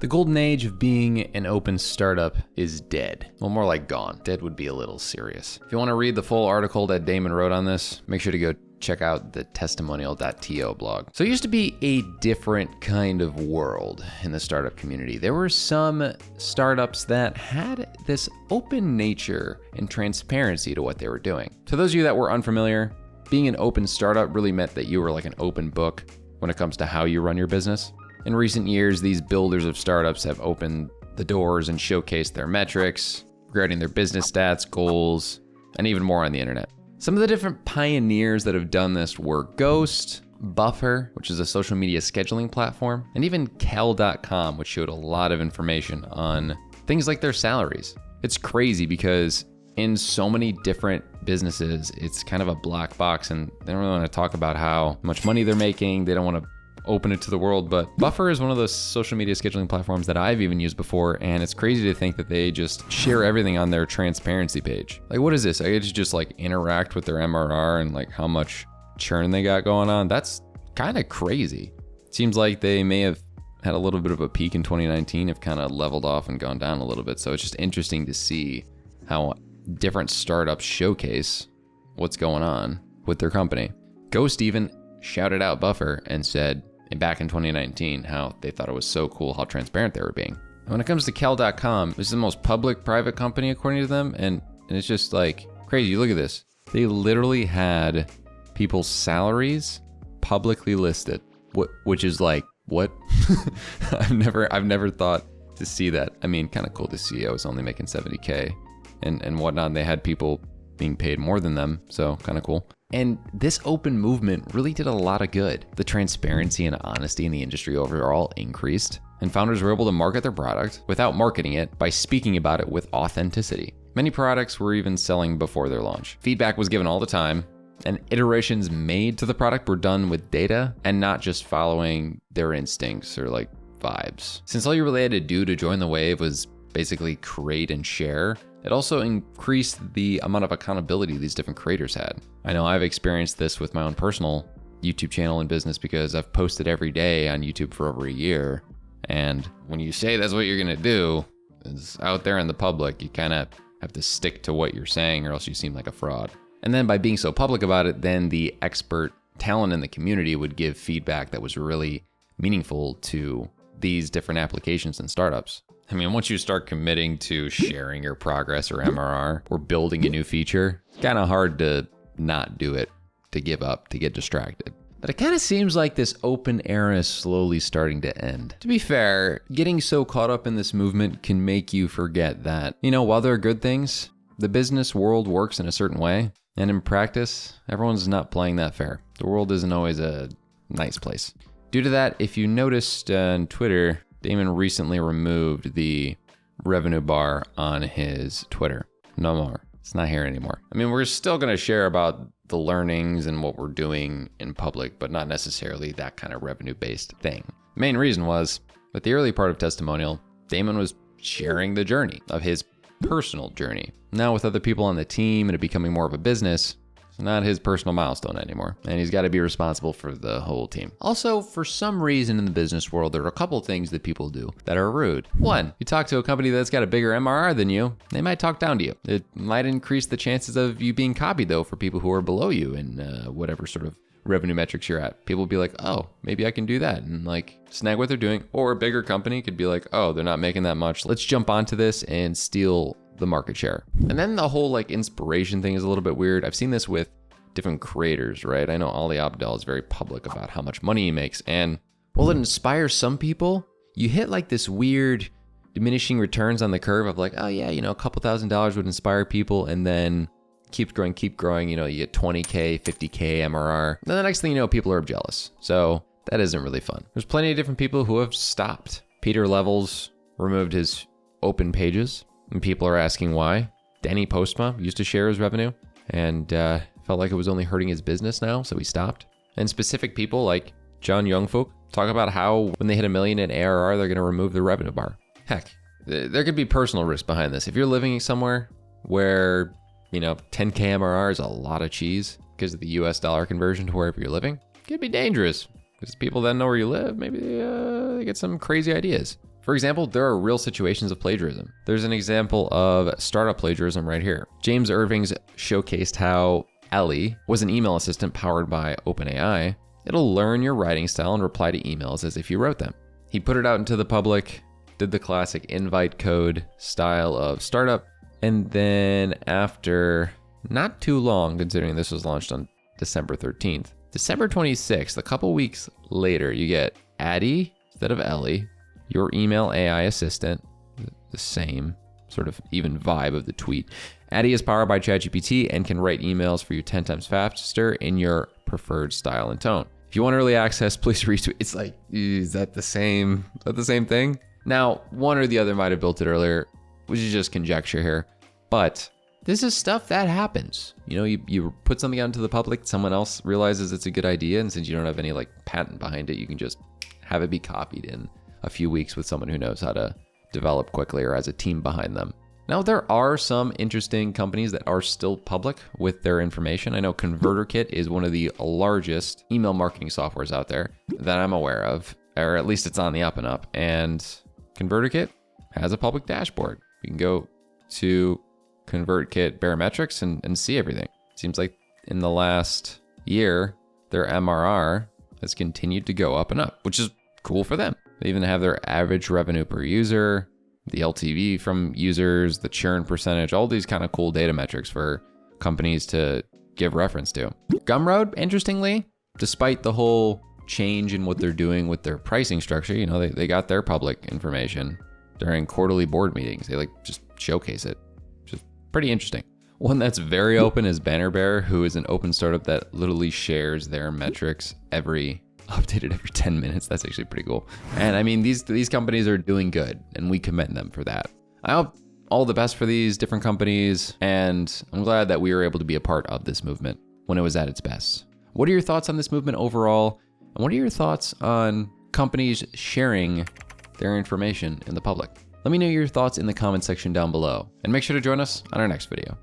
The golden age of being an open startup is dead. Well, more like gone. Dead would be a little serious. If you want to read the full article that Damon wrote on this, make sure to go check out the Testimonial.to blog. So it used to be a different kind of world in the startup community. There were some startups that had this open nature and transparency to what they were doing. To those of you that were unfamiliar, being an open startup really meant that you were like an open book when it comes to how you run your business. In recent years, these builders of startups have opened the doors and showcased their metrics regarding their business stats, goals, and even more on the internet. Some of the different pioneers that have done this were Ghost, Buffer, which is a social media scheduling platform, and even Cal.com, which showed a lot of information on things like their salaries. It's crazy because in so many different businesses, it's kind of a black box and they don't really want to talk about how much money they're making. They don't want to open it to the world, but Buffer is one of those social media scheduling platforms that I've even used before, and it's crazy to think that they just share everything on their transparency page. Like, what is this? I get to just like interact with their MRR and like how much churn they got going on. That's kind of crazy. Seems like they may have had a little bit of a peak in 2019, have kind of leveled off and gone down a little bit. So it's just interesting to see how different startups showcase what's going on with their company. Ghost even shouted out Buffer and said, and back in 2019, how they thought it was so cool how transparent they were being. And when it comes to Cal.com, this is the most public-private company according to them, and it's just like crazy. You look at this. They literally had people's salaries publicly listed, which is like, what? I've never thought to see that. I mean, kind of cool to see. I was only making 70K and whatnot. And they had people being paid more than them, so kind of cool. And this open movement really did a lot of good. The transparency and honesty in the industry overall increased, and founders were able to market their product without marketing it by speaking about it with authenticity. Many products were even selling before their launch. Feedback was given all the time, and iterations made to the product were done with data and not just following their instincts or like vibes. Since all you really had to do to join the wave was basically create and share, it also increased the amount of accountability these different creators had. I know I've experienced this with my own personal YouTube channel and business because I've posted every day on YouTube for over a year. And when you say that's what you're gonna do, it's out there in the public, you kind of have to stick to what you're saying or else you seem like a fraud. And then by being so public about it, then the expert talent in the community would give feedback that was really meaningful to these different applications and startups. I mean, once you start committing to sharing your progress or MRR or building a new feature, it's kind of hard to not do it, to give up, to get distracted. But it kind of seems like this open era is slowly starting to end. To be fair, getting so caught up in this movement can make you forget that, while there are good things, the business world works in a certain way. And in practice, everyone's not playing that fair. The world isn't always a nice place. Due to that, if you noticed on Twitter, Damon recently removed the revenue bar on his Twitter. No more. It's not here anymore. I mean, we're still going to share about the learnings and what we're doing in public, but not necessarily that kind of revenue-based thing. The main reason was, with the early part of Testimonial, Damon was sharing the journey of his personal journey. Now with other people on the team and it becoming more of a business, it's not his personal milestone anymore, and he's got to be responsible for the whole team. Also, for some reason in the business world, there are a couple of things that people do that are rude. One, you talk to a company that's got a bigger MRR than you, they might talk down to you. It might increase the chances of you being copied though for people who are below you in whatever sort of revenue metrics you're at. People will be like, oh, maybe I can do that, and like snag what they're doing. Or a bigger company could be like, oh, they're not making that much. Let's jump onto this and steal the market share. And then the whole like inspiration thing is a little bit weird. I've seen this with different creators, right? I know Ali Abdaal is very public about how much money he makes, and while it inspires some people, you hit like this weird diminishing returns on the curve of like, oh yeah, a couple $1,000s would inspire people, and then keep growing, you get 20K, 50K MRR. Then the next thing you know, people are jealous. So that isn't really fun. There's plenty of different people who have stopped. Peter Levels removed his open pages, and people are asking why. Danny Postma used to share his revenue and felt like it was only hurting his business now, so he stopped. And specific people like John Youngfolk talk about how when they hit $1 million in ARR, they're going to remove the revenue bar. Heck, there could be personal risk behind this. If you're living somewhere where 10K MRR is a lot of cheese because of the US dollar conversion to wherever you're living, it could be dangerous because people that know where you live, maybe they get some crazy ideas. For example, there are real situations of plagiarism. There's an example of startup plagiarism right here. James Irving's showcased how Ellie was an email assistant powered by OpenAI. It'll learn your writing style and reply to emails as if you wrote them. He put it out into the public, did the classic invite code style of startup, and then after not too long, considering this was launched on December 13th, December 26th, a couple weeks later, you get Addie instead of Ellie, your email AI assistant, the same sort of even vibe of the tweet. Addie is powered by ChatGPT and can write emails for you 10 times faster in your preferred style and tone. If you want early access, please retweet. It's like, is that the same thing? Now, one or the other might have built it earlier, which is just conjecture here, but this is stuff that happens. You know, you put something out into the public, someone else realizes it's a good idea, and since you don't have any like patent behind it, you can just have it be copied in a few weeks with someone who knows how to develop quickly or has a team behind them. Now, there are some interesting companies that are still public with their information. I know ConvertKit is one of the largest email marketing softwares out there that I'm aware of, or at least it's on the up and up. And ConvertKit has a public dashboard. You can go to ConvertKit barometrics and see everything. Seems like in the last year, their MRR has continued to go up and up, which is cool for them. They even have their average revenue per user, the LTV from users, the churn percentage, all these kind of cool data metrics for companies to give reference to. Gumroad, interestingly, despite the whole change in what they're doing with their pricing structure, you know, they got their public information during quarterly board meetings. They like just showcase it, which is pretty interesting. One that's very open is Bannerbear, who is an open startup that literally shares their metrics updated every 10 minutes. That's actually pretty cool. And I mean, these companies are doing good and we commend them for that. I hope all the best for these different companies, and I'm glad that we were able to be a part of this movement when it was at its best. What are your thoughts on this movement overall? And what are your thoughts on companies sharing their information in the public? Let me know your thoughts in the comment section down below, and make sure to join us on our next video.